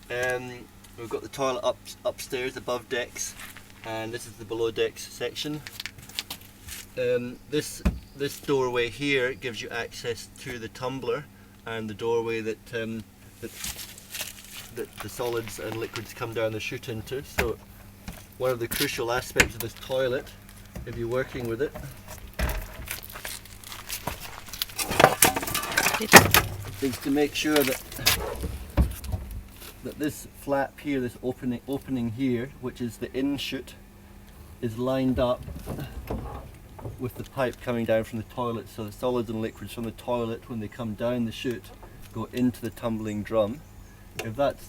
We've got the toilet upstairs above decks, and this is the below decks section. This doorway here gives you access to the tumbler and the doorway that the solids and liquids come down the chute into. So one of the crucial aspects of this toilet, if you're working with it, is to make sure that this flap here, this opening here, which is the in chute, is lined up with the pipe coming down from the toilet, so the solids and liquids from the toilet, when they come down the chute, go into the tumbling drum. If that's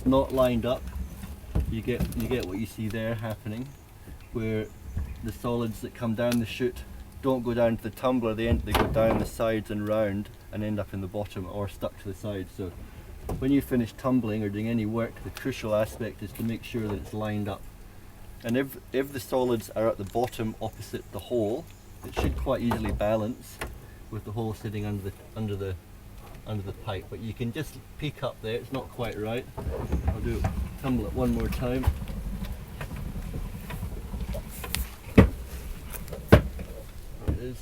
not lined up, you get what you see there happening, where the solids that come down the chute don't go down to the tumbler, they go down the sides and round and end up in the bottom or stuck to the side. So when you finish tumbling or doing any work, the crucial aspect is to make sure that it's lined up. And if the solids are at the bottom opposite the hole, it should quite easily balance with the hole sitting under the pipe. But you can just peek up there, it's not quite right. I'll tumble it one more time. There it is.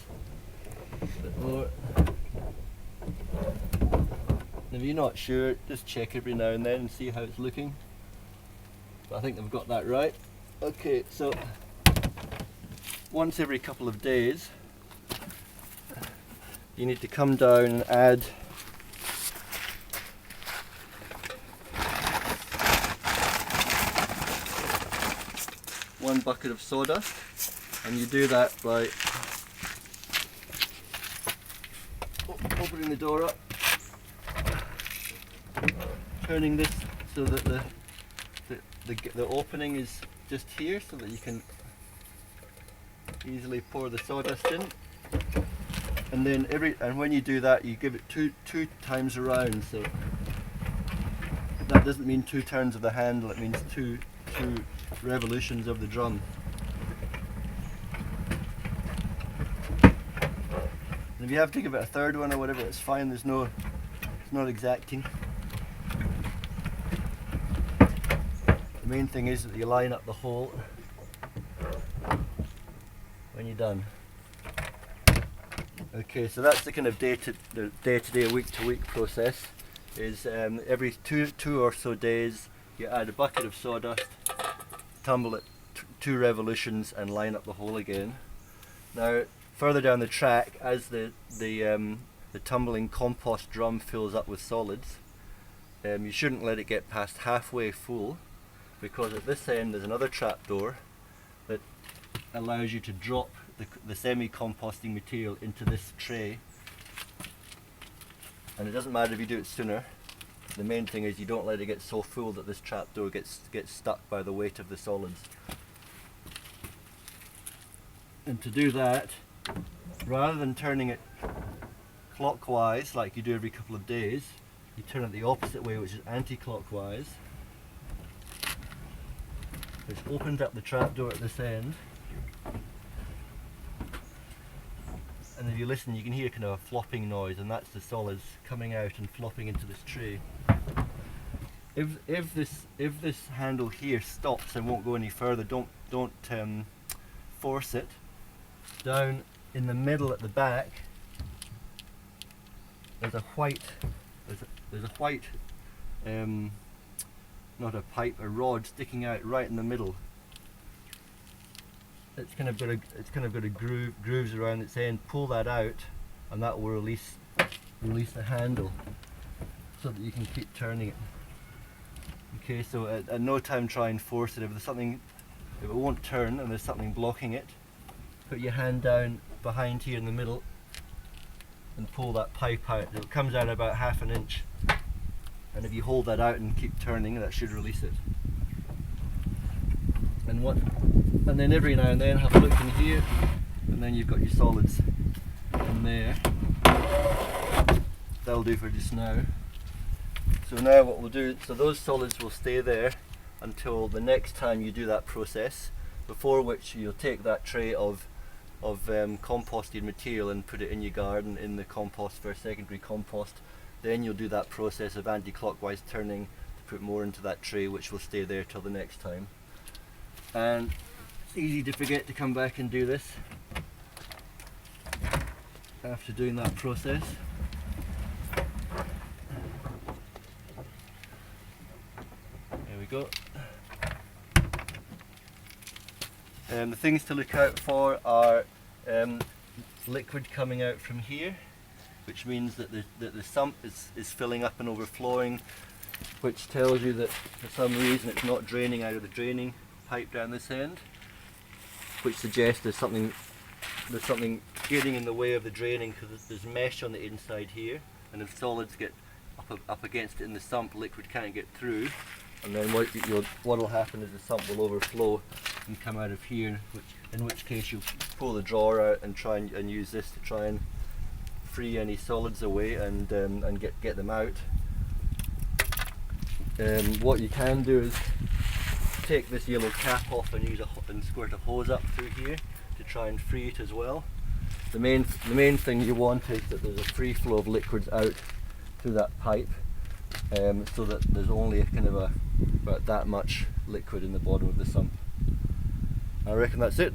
A bit more. If you're not sure, just check every now and then and see how it's looking. But I think I've got that right. Okay, so once every couple of days you need to come down and add one bucket of sawdust, and you do that by opening the door up, turning this so that the opening is just here, so that you can easily pour the sawdust in. And then when you do that, you give it two times around. So that doesn't mean 2 turns of the handle; it means two revolutions of the drum. And if you have to give it a third one or whatever, it's fine. It's not exacting. The main thing is that you line up the hole when you're done. Okay, so that's the kind of day-to-day, week-to-week process. Is every two or so days you add a bucket of sawdust, tumble it 2 revolutions, and line up the hole again. Now, further down the track, as the tumbling compost drum fills up with solids, you shouldn't let it get past halfway full, because at this end there's another trapdoor that allows you to drop the semi-composting material into this tray. And it doesn't matter if you do it sooner. The main thing is you don't let it get so full that this trapdoor gets stuck by the weight of the solids. And to do that, rather than turning it clockwise like you do every couple of days, you turn it the opposite way, which is anti-clockwise, which opens up the trapdoor at this end. And if you listen, you can hear kind of a flopping noise, and that's the solids coming out and flopping into this tray. If this handle here stops and won't go any further, don't force it. Down in the middle at the back, there's a white, not a pipe, a rod sticking out right in the middle. It's kind of got a grooves around its end. Pull that out, and that will release the handle, so that you can keep turning it. Okay, so at no time try and force it. If it won't turn and there's something blocking it, put your hand down behind here in the middle and pull that pipe out. It comes out about 1/2 inch, and if you hold that out and keep turning, that should release it. And then every now and then have a look in here, and then you've got your solids in there. That'll do for just now. So now what we'll do, so those solids will stay there until the next time you do that process, before which you'll take that tray of composted material and put it in your garden in the compost for secondary compost. Then you'll do that process of anti-clockwise turning to put more into that tray, which will stay there till the next time. And it's easy to forget to come back and do this after doing that process. There we go. The things to look out for are liquid coming out from here, which means that the sump is filling up and overflowing, which tells you that for some reason it's not draining out of the draining pipe down this end, which suggests there's something getting in the way of the draining, because there's mesh on the inside here, and if solids get up against it in the sump, liquid can't get through, and then what will happen is the sump will overflow and come out of here, in which case you'll pull the drawer out and try and use this to try and free any solids away and get them out. What you can do is take this yellow cap off and squirt a hose up through here to try and free it as well. The main thing you want is that there's a free flow of liquids out through that pipe, so that there's only about that much liquid in the bottom of the sump. I reckon that's it.